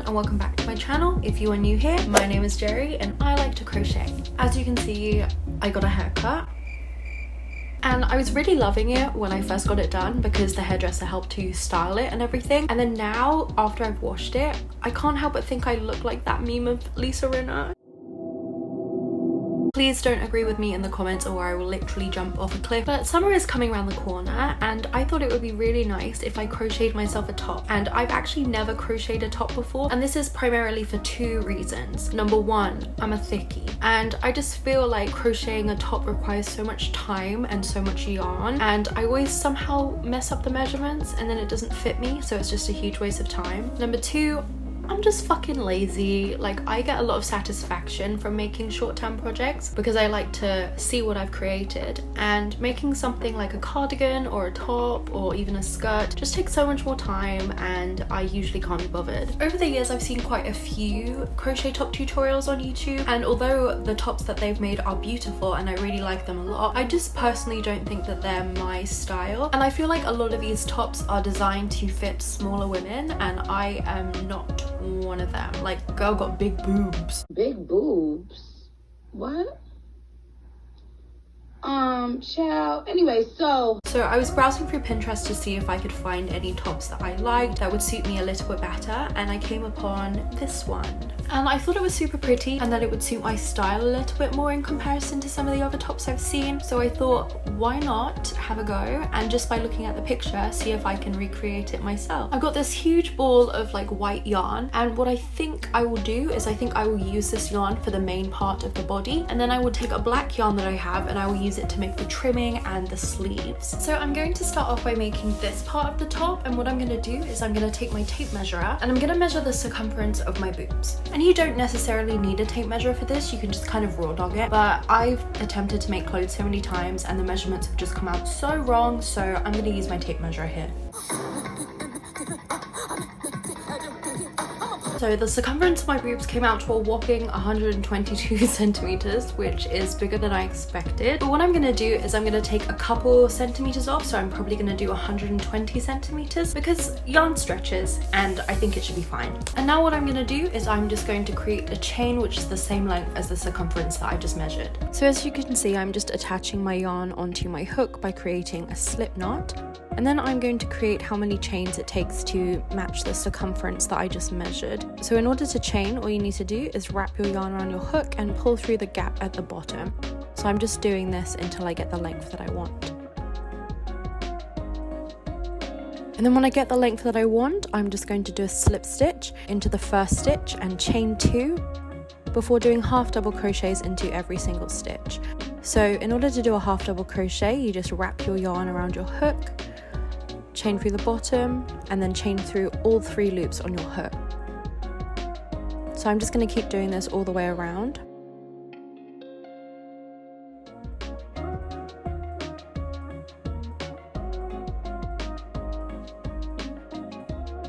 and welcome back to my channel. If you are new here, my name is Jerry and I like to crochet. As you can see, I got a haircut. And I was really loving it when I first got it done because the hairdresser helped to style it and everything. And then now, after I've washed it, I can't help but think I look like that meme of Lisa Rinna. Please don't agree with me in the comments or I will literally jump off a cliff. But summer is coming around the corner and I thought it would be really nice if I crocheted myself a top. And I've actually never crocheted a top before, and this is primarily for two reasons. Number one, I'm a thickie and I just feel like crocheting a top requires so much time and so much yarn, and I always somehow mess up the measurements and then it doesn't fit me, so it's just a huge waste of time. Number two, I'm just fucking lazy. Like, I get a lot of satisfaction from making short-term projects because I like to see what I've created, and making something like a cardigan or a top or even a skirt just takes so much more time and I usually can't be bothered. Over the years I've seen quite a few crochet top tutorials on YouTube, and although the tops that they've made are beautiful and I really like them a lot, I just personally don't think that they're my style, and I feel like a lot of these tops are designed to fit smaller women and I am not one of them. Like, girl got big boobs. Big boobs? What? Child. Anyway, so I was browsing through Pinterest to see if I could find any tops that I liked that would suit me a little bit better, and I came upon this one. And I thought it was super pretty and that it would suit my style a little bit more in comparison to some of the other tops I've seen. So I thought, why not have a go, and just by looking at the picture, see if I can recreate it myself. I've got this huge ball of like white yarn, and what I think I will do is I think I will use this yarn for the main part of the body, and then I will take a black yarn that I have and I will use it to make the trimming and the sleeves. So I'm going to start off by making this part of the top, and what I'm going to do is I'm going to take my tape measure and I'm going to measure the circumference of my boobs. And you don't necessarily need a tape measure for this, you can just kind of raw dog it, but I've attempted to make clothes so many times and the measurements have just come out so wrong, so I'm going to use my tape measure here. So the circumference of my boobs came out to a whopping 122 centimeters, which is bigger than I expected. But what I'm gonna do is I'm gonna take a couple centimeters off, so I'm probably gonna do 120 centimeters because yarn stretches and I think it should be fine. And now what I'm gonna do is I'm just going to create a chain which is the same length as the circumference that I just measured. So as you can see, I'm just attaching my yarn onto my hook by creating a slip knot. And then I'm going to create how many chains it takes to match the circumference that I just measured. So in order to chain, all you need to do is wrap your yarn around your hook and pull through the gap at the bottom. So I'm just doing this until I get the length that I want. And then when I get the length that I want, I'm just going to do a slip stitch into the first stitch and chain 2 before doing half double crochets into every single stitch. So in order to do a half double crochet, you just wrap your yarn around your hook, chain through the bottom, and then chain through all 3 loops on your hook. So I'm just going to keep doing this all the way around.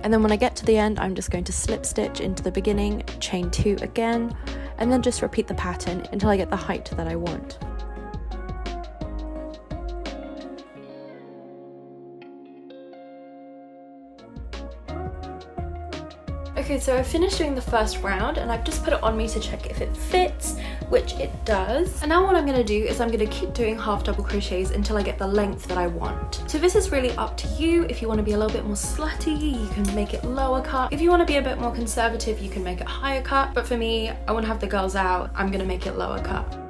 And then when I get to the end, I'm just going to slip stitch into the beginning, chain 2 again, and then just repeat the pattern until I get the height that I want. Okay, so I've finished doing the first round and I've just put it on me to check if it fits, which it does. And now what I'm going to do is I'm going to keep doing half double crochets until I get the length that I want. So this is really up to you. If you want to be a little bit more slutty, you can make it lower cut. If you want to be a bit more conservative, you can make it higher cut. But for me, I want to have the girls out. I'm going to make it lower cut.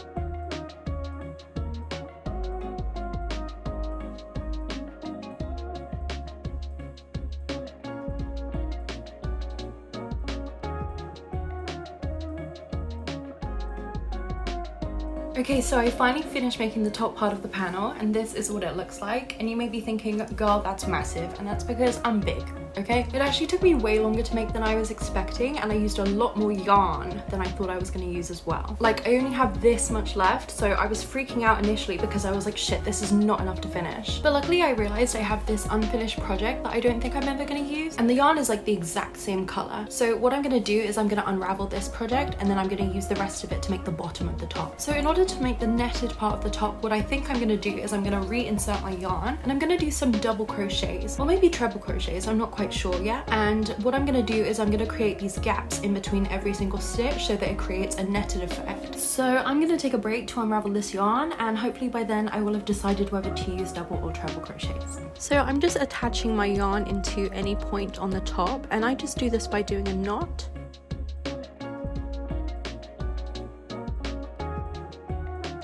Okay, so I finally finished making the top part of the panel and this is what it looks like. And you may be thinking, girl, that's massive, and that's because I'm big. okay? It actually took me way longer to make than I was expecting, and I used a lot more yarn than I thought I was going to use as well. Like, I only have this much left, so I was freaking out initially because I was like, shit, this is not enough to finish. But luckily I realized I have this unfinished project that I don't think I'm ever going to use, and the yarn is like the exact same color. So what I'm going to do is I'm going to unravel this project, and then I'm going to use the rest of it to make the bottom of the top. So in order to make the netted part of the top, what I think I'm going to do is I'm going to reinsert my yarn, and I'm going to do some double crochets, or maybe treble crochets, I'm not quite quite sure yet. And what I'm going to do is I'm going to create these gaps in between every single stitch so that it creates a netted effect. So I'm going to take a break to unravel this yarn, and hopefully by then I will have decided whether to use double or treble crochets. So I'm just attaching my yarn into any point on the top, and I just do this by doing a knot.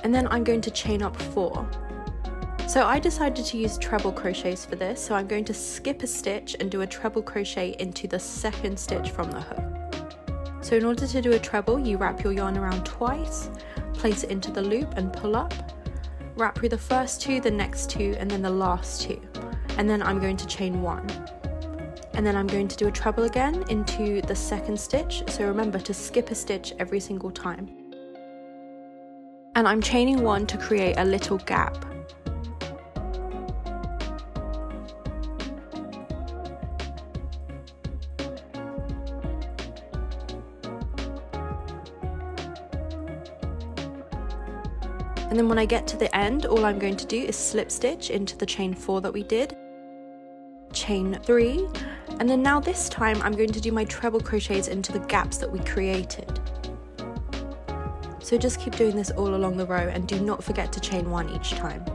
And then I'm going to chain up 4. So I decided to use treble crochets for this, so I'm going to skip a stitch and do a treble crochet into the second stitch from the hook. So in order to do a treble, you wrap your yarn around twice, place it into the loop and pull up, wrap through the first 2, the next 2, and then the last 2. And then I'm going to chain 1. And then I'm going to do a treble again into the second stitch, so remember to skip a stitch every single time. And I'm chaining 1 to create a little gap. And then when I get to the end, all I'm going to do is slip stitch into the chain 4 that we did, chain 3, and then now this time I'm going to do my treble crochets into the gaps that we created. So just keep doing this all along the row, and do not forget to chain 1 each time.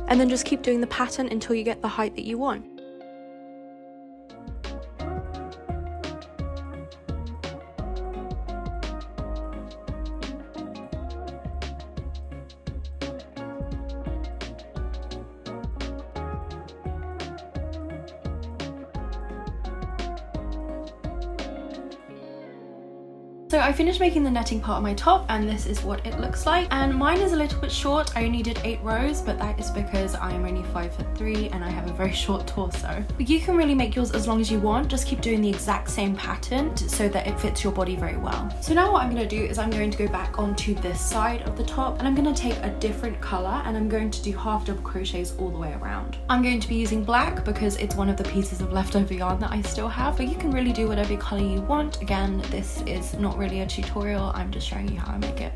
And then just keep doing the pattern until you get the height that you want. So I finished making the netting part of my top, and this is what it looks like. And mine is a little bit short. I only did 8 rows, but that is because I am only 5'3" and I have a very short torso. But you can really make yours as long as you want. Just keep doing the exact same pattern so that it fits your body very well. So now what I'm going to do is I'm going to go back onto this side of the top, and I'm going to take a different color, and I'm going to do half double crochets all the way around. I'm going to be using black because it's one of the pieces of leftover yarn that I still have, but you can really do whatever color you want. Again, this is not really a tutorial, I'm just showing you how I make it.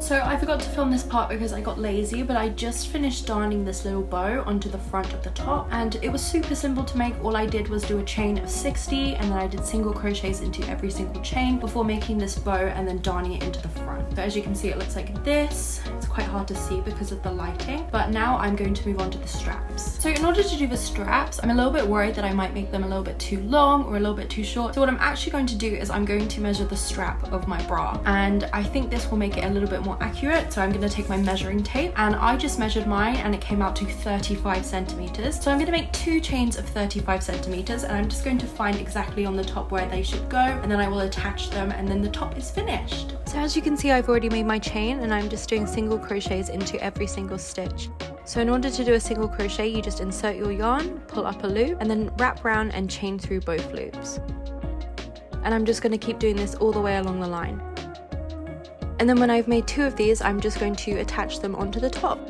So I forgot to film this part because I got lazy, but I just finished darning this little bow onto the front of the top, and it was super simple to make. All I did was do a chain of 60, and then I did single crochets into every single chain before making this bow and then darning it into the front. So as you can see, it looks like this. It's quite hard to see because of the lighting, but now I'm going to move on to the straps. So in order to do the straps, I'm a little bit worried that I might make them a little bit too long or a little bit too short. So what I'm actually going to do is I'm going to measure the strap of my bra, and I think this will make it a little bit more accurate. So I'm going to take my measuring tape, and I just measured mine and it came out to 35 centimeters. So I'm going to make 2 chains of 35 centimeters, and I'm just going to find exactly on the top where they should go, and then I will attach them, and then the top is finished. So as you can see, I've already made my chain, and I'm just doing single crochets into every single stitch. So in order to do a single crochet, you just insert your yarn, pull up a loop, and then wrap around and chain through both loops. And I'm just going to keep doing this all the way along the line. And then when I've made 2 of these, I'm just going to attach them onto the top.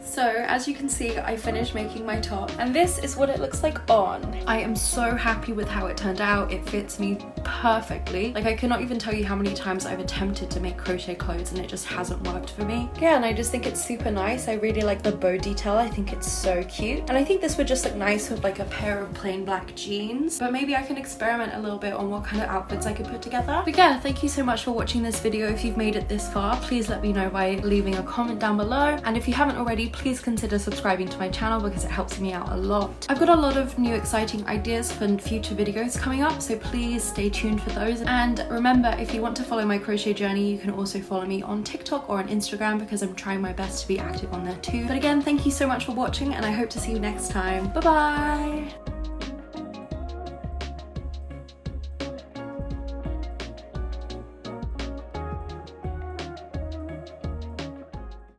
So as you can see, I finished making my top, and this is what it looks like on. I am so happy with how it turned out. It fits me perfectly. Like, I cannot even tell you how many times I've attempted to make crochet clothes and it just hasn't worked for me. Yeah, and I just think it's super nice. I really like the bow detail. I think it's so cute, and I think this would just look nice with like a pair of plain black jeans, but maybe I can experiment a little bit on what kind of outfits I could put together. But yeah, thank you so much for watching this video. If you've made it this far, please let me know by leaving a comment down below, and if you haven't already, please consider subscribing to my channel because it helps me out a lot. I've got a lot of new exciting ideas for future videos coming up, so please stay tuned for those. And remember, if you want to follow my crochet journey, you can also follow me on TikTok or on Instagram because I'm trying my best to be active on there too. But again, thank you so much for watching, and I hope to see you next time. Bye bye!